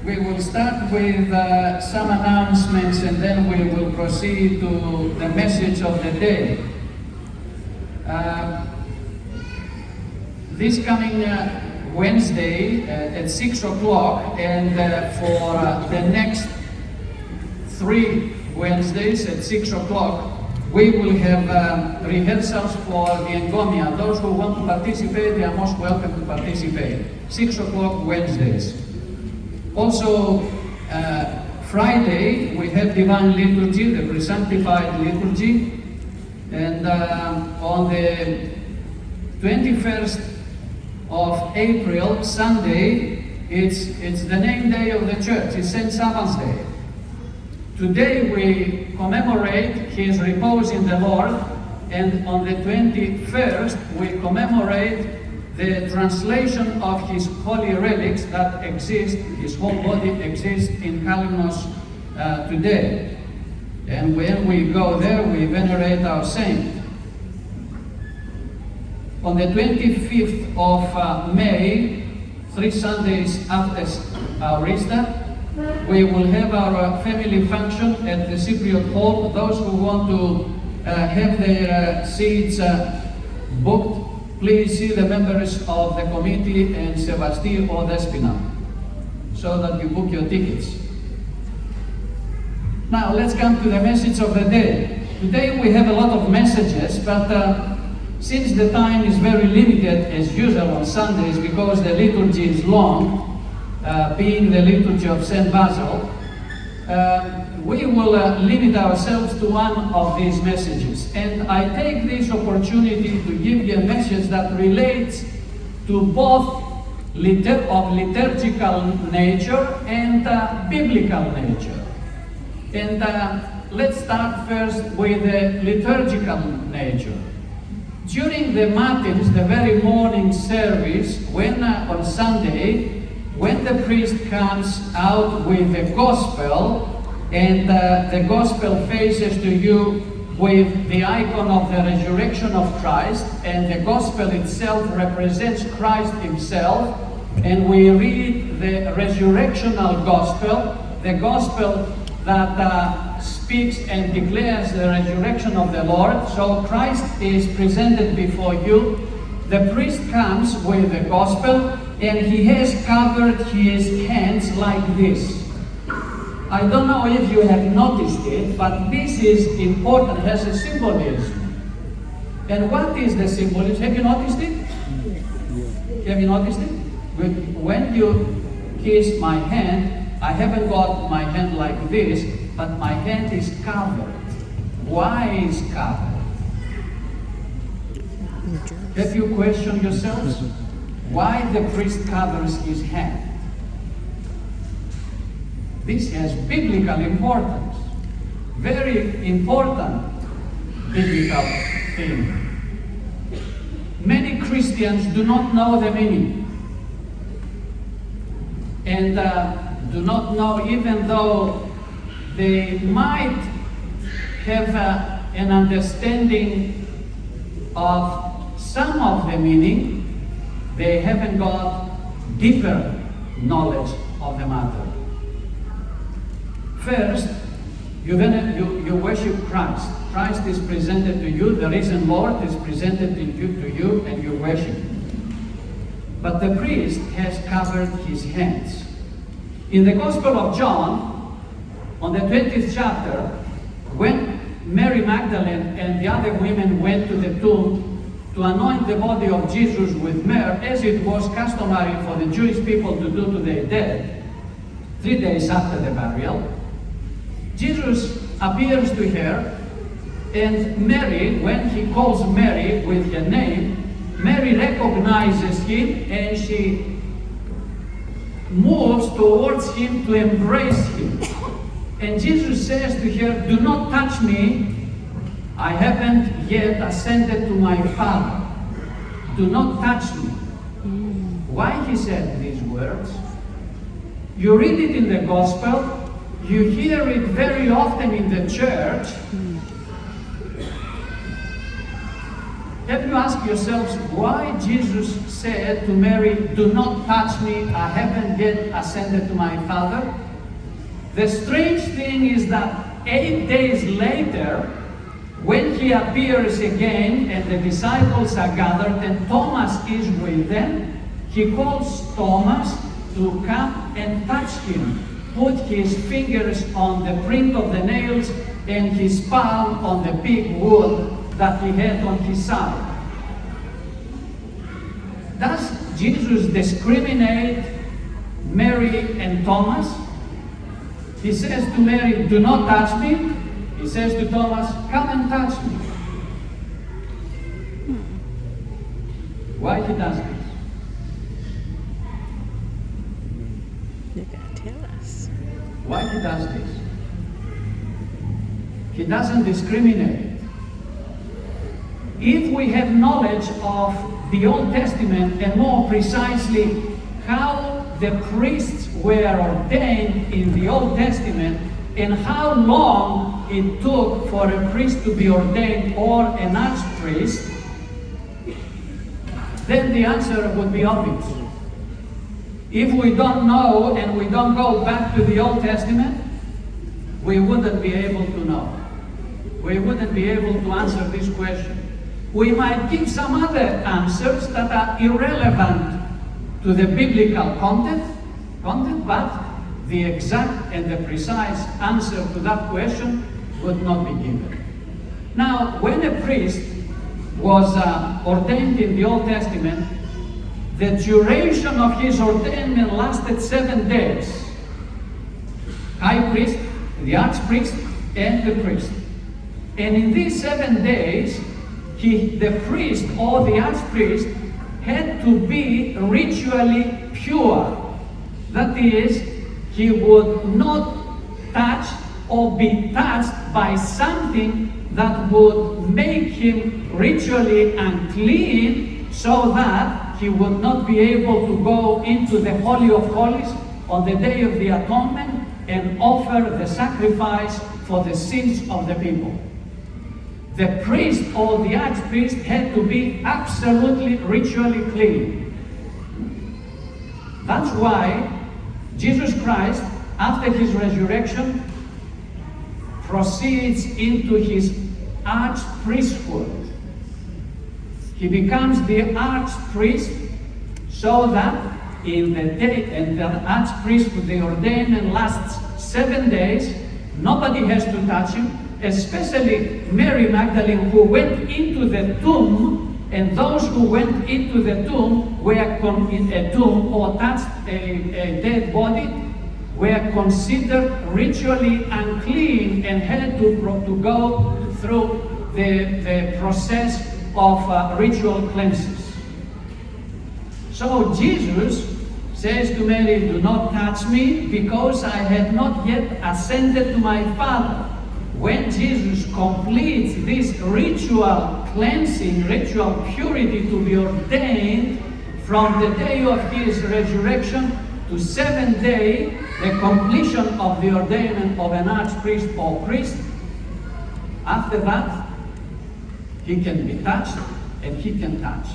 We will start with some announcements, and then we will proceed to the message of the day. This coming Wednesday at 6 o'clock, and for the next 3 Wednesdays at 6 o'clock, we will have rehearsals for the Engomia. Those who want to participate, they are most welcome to participate. 6 o'clock Wednesdays. Also, Friday, we have Divine Liturgy, the Presanctified Liturgy. And on the 21st of April, Sunday, it's the name day of the church. It's St. Savvas Day. Today we commemorate his repose in the Lord, and on the 21st we commemorate the translation of his holy relics that exist, his whole body exists in Kalymnou today. And when we go there, we venerate our saint. On the 25th of May, 3 Sundays after our Easter, we will have our family function at the Cypriot Hall. Those who want to have their seats booked, please see the members of the committee in Sevasti or Despina, so that you book your tickets. Now let's come to the message of the day. Today we have a lot of messages, but since the time is very limited as usual on Sundays, because the liturgy is long, being the liturgy of St. Basil, we will limit ourselves to one of these messages. And I take this opportunity to give you a message that relates to both of liturgical nature and biblical nature. And let's start first with the liturgical nature. During the Matins, the very morning service, when on Sunday, when the priest comes out with the gospel, and the gospel faces to you with the icon of the resurrection of Christ, and the gospel itself represents Christ himself, and we read the resurrectional gospel, the gospel that speaks and declares the resurrection of the Lord. So Christ is presented before you. The priest comes with the gospel, and he has covered his hands like this. I don't know if you have noticed it, but this is important, has a symbolism. And what is the symbolism? Have you noticed it? Have you noticed it? When you kiss my hand, I haven't got my hand like this, but my hand is covered. Why is covered? Have you questioned yourselves? Why the priest covers his hand? This has biblical importance. Very important biblical thing. Many Christians do not know the meaning. And do not know, even though they might have an understanding of some of the meaning, they haven't got deeper knowledge of the matter. First, you worship Christ. Christ is presented to you, the risen Lord is presented to you, and you worship. But the priest has covered his hands. In the Gospel of John, on the 20th chapter, when Mary Magdalene and the other women went to the tomb to anoint the body of Jesus with myrrh, as it was customary for the Jewish people to do to their dead, 3 days after the burial, Jesus appears to her, and Mary, when he calls Mary with her name, Mary recognizes him, and she moves towards him to embrace him. And Jesus says to her, "Do not touch me. I haven't yet ascended to my Father. Do not touch me." Why he said these words? You read it in the Gospel, you hear it very often in the church, Have you asked yourselves why Jesus said to Mary, "Do not touch me, I haven't yet ascended to my Father"? The strange thing is that 8 days later, when he appears again and the disciples are gathered and Thomas is with them, he calls Thomas to come and touch him, put his fingers on the print of the nails and his palm on the big wound that he had on his side. Does Jesus discriminate Mary and Thomas? He says to Mary, "Do not touch me." He says to Thomas, "Come and touch me." Why he does this? You gotta tell us. Why he does this? He doesn't discriminate. If we have knowledge of the Old Testament, and more precisely how the priests were ordained in the Old Testament, and how long it took for a priest to be ordained or an archpriest, then the answer would be obvious. If we don't know and we don't go back to the Old Testament, we wouldn't be able to know. We wouldn't be able to answer this question. We might give some other answers that are irrelevant to the biblical content, but the exact and the precise answer to that question would not be given. Now, when a priest was ordained in the Old Testament, the duration of his ordainment lasted 7 days. High priest, the archpriest, and the priest. And in these 7 days, the priest or the archpriest had to be ritually pure. That is, he would not touch or be touched by something that would make him ritually unclean, so that he would not be able to go into the Holy of Holies on the Day of the Atonement and offer the sacrifice for the sins of the people. The priest or the archpriest had to be absolutely ritually clean. That's why Jesus Christ, after his resurrection, proceeds into his archpriesthood. He becomes the archpriest, so that in the day, and the archpriesthood, the ordainment lasts 7 days. Nobody has to touch him, especially Mary Magdalene, who went into the tomb, and those who went into the tomb were in a tomb or touched a dead body were considered ritually unclean and had to go through the process of ritual cleanses. So Jesus says to Mary, "Do not touch me, because I have not yet ascended to my Father." When Jesus completes this ritual cleansing, ritual purity to be ordained from the day of his resurrection to 7th day, the completion of the ordainment of an archpriest or priest, after that, he can be touched and he can touch.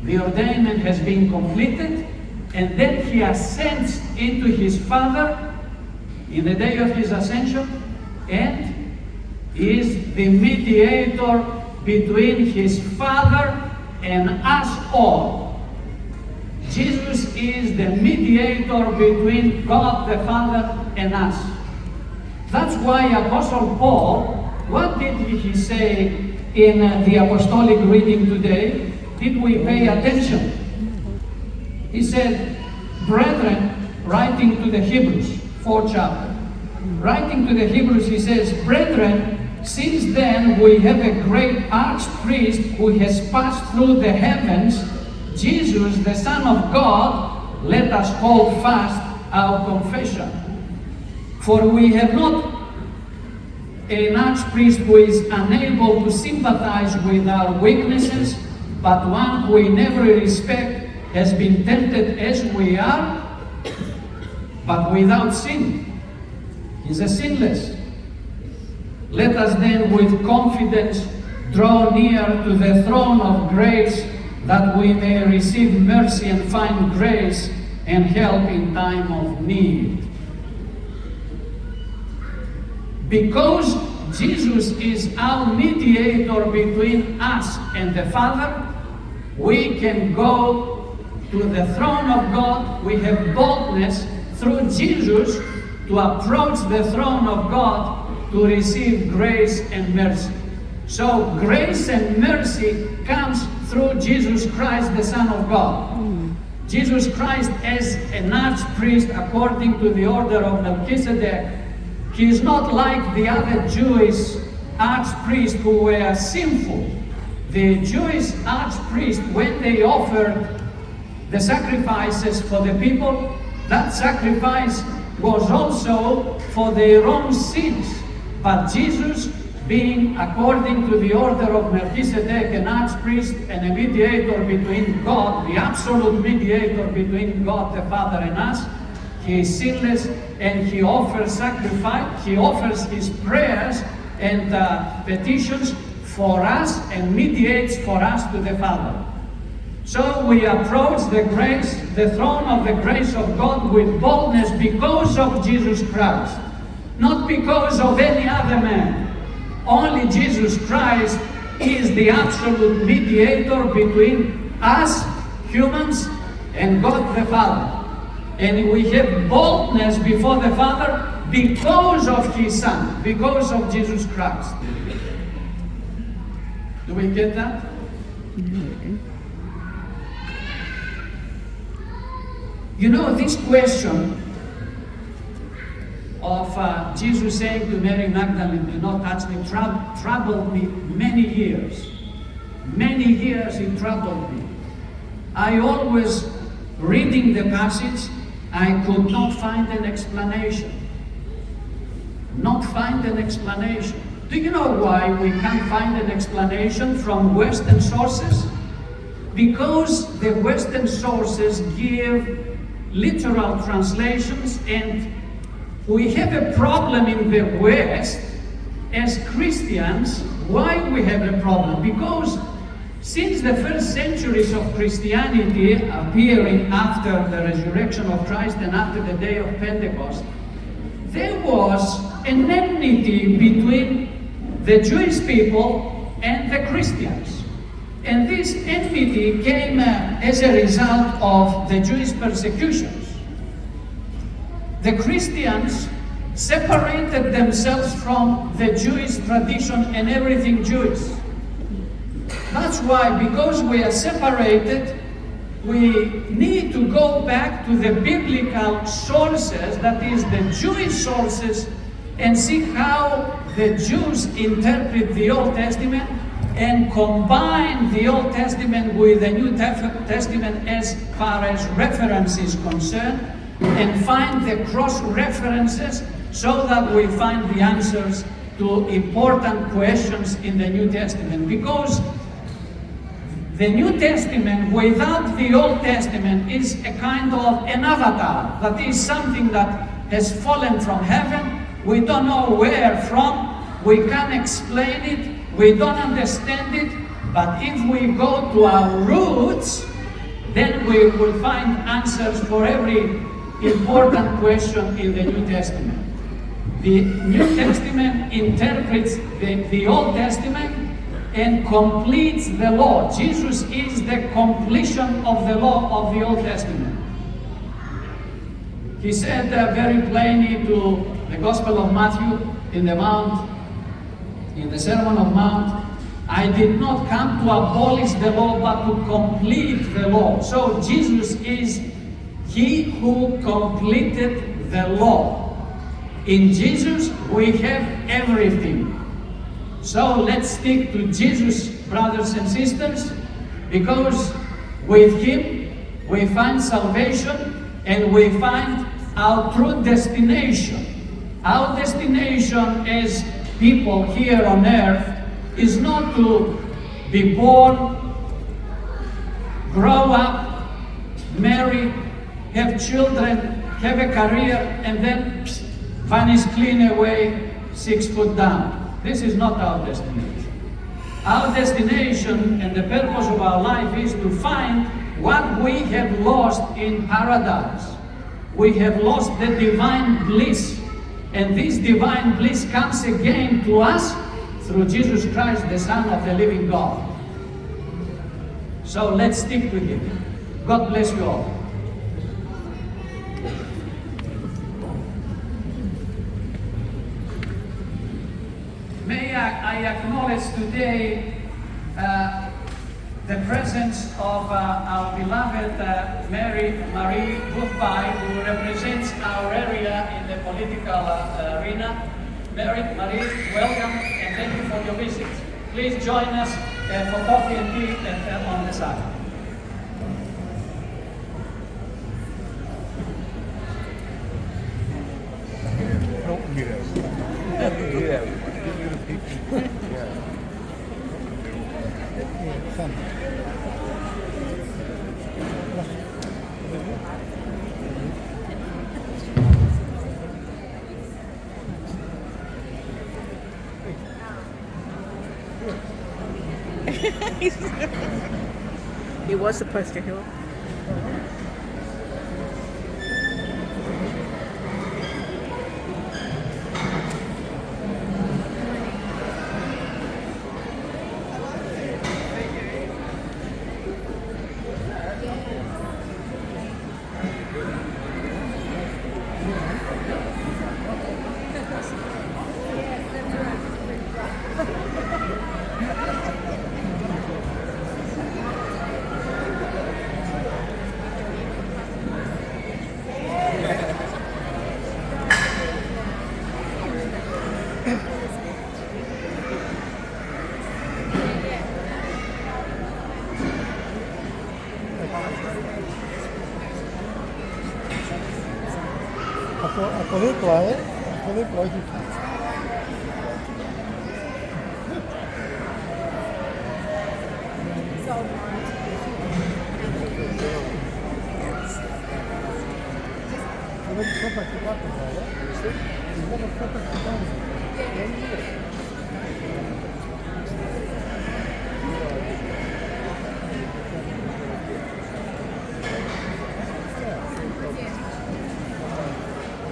The ordainment has been completed, and then he ascends into his Father in the day of his ascension, and is the mediator between his Father and us all. Jesus is the mediator between God the Father and us. That's why Apostle Paul, what did he say in the apostolic reading today? Did we pay attention? He said, "Brethren," writing to the Hebrews, 4th chapter, writing to the Hebrews, he says, "Brethren, since then we have a great archpriest who has passed through the heavens, Jesus, the Son of God, let us hold fast our confession. For we have not an archpriest who is unable to sympathize with our weaknesses, but one who in every respect has been tempted as we are, but without sin. He's a sinless. Let us then with confidence Draw near to the throne of grace, that we may receive mercy and find grace and help in time of need. Because Jesus is our mediator between us and the Father, we can go to the throne of God. We have boldness through Jesus to approach the throne of God to receive grace and mercy. So grace and mercy comes through Jesus Christ, the Son of God. Jesus Christ, as an archpriest according to the order of Melchizedek, he is not like the other Jewish archpriests who were sinful. The Jewish archpriests, when they offered the sacrifices for the people, that sacrifice was also for their own sins. But Jesus, being according to the order of Melchizedek, an archpriest and a mediator between God, the absolute mediator between God the Father and us, he is sinless, and he offers sacrifice, he offers his prayers and petitions for us and mediates for us to the Father. So we approach the throne of the grace of God with boldness because of Jesus Christ, not because of any other man. Only Jesus Christ is the absolute mediator between us, humans, and God the Father. And we have boldness before the Father because of His Son, because of Jesus Christ. Do we get that? You know, this question of Jesus saying to Mary Magdalene, "Do not touch me," troubled me many years. Many years it troubled me. I always, reading the passage, I could not find an explanation. Not find an explanation. Do you know why we can't find an explanation from Western sources? Because the Western sources give literal translations, and we have a problem in the West as Christians. Why we have a problem? Because since the first centuries of Christianity, appearing after the resurrection of Christ and after the day of Pentecost, there was an enmity between the Jewish people and the Christians. And this enmity came as a result of the Jewish persecutions. The Christians separated themselves from the Jewish tradition and everything Jewish. That's why, because we are separated, we need to go back to the biblical sources, that is the Jewish sources, and see how the Jews interpret the Old Testament and combine the Old Testament with the New Testament as far as reference is concerned, and find the cross-references so that we find the answers to important questions in the New Testament. Because the New Testament without the Old Testament is a kind of an avatar. That is something that has fallen from heaven. We don't know where from. We can't explain it. We don't understand it. But if we go to our roots, then we will find answers for every important question in the New Testament. The New Testament interprets the Old Testament and completes the law. Jesus is the completion of the law of the Old Testament. He said very plainly to the Gospel of Matthew in the Sermon on Mount, "I did not come to abolish the law, but to complete the law." So Jesus is He who completed the law. In Jesus we have everything. So let's stick to Jesus, brothers and sisters, because with Him we find salvation and we find our true destination. Our destination as people here on earth is not to be born, grow up, marry, have children, have a career, and then vanish clean away 6 foot down. This is not our destination. Our destination and the purpose of our life is to find what we have lost in paradise. We have lost the divine bliss. And this divine bliss comes again to us through Jesus Christ, the Son of the living God. So let's stick with Him. God bless you all. May I acknowledge today the presence of our beloved Marie Boothby, who represents our area in the political arena. Marie, welcome and thank you for your visit. Please join us for coffee and tea on the side. He was supposed to help.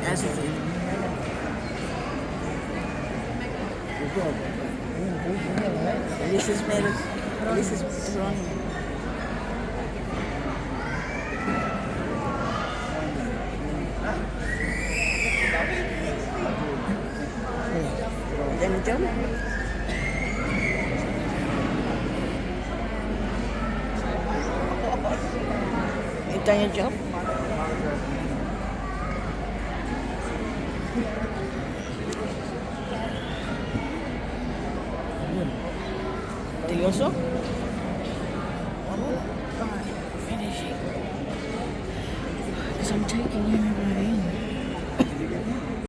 As if this is better. This is strong. Then jump. You done your job? Serioso? Finishing. Because I'm taking you away.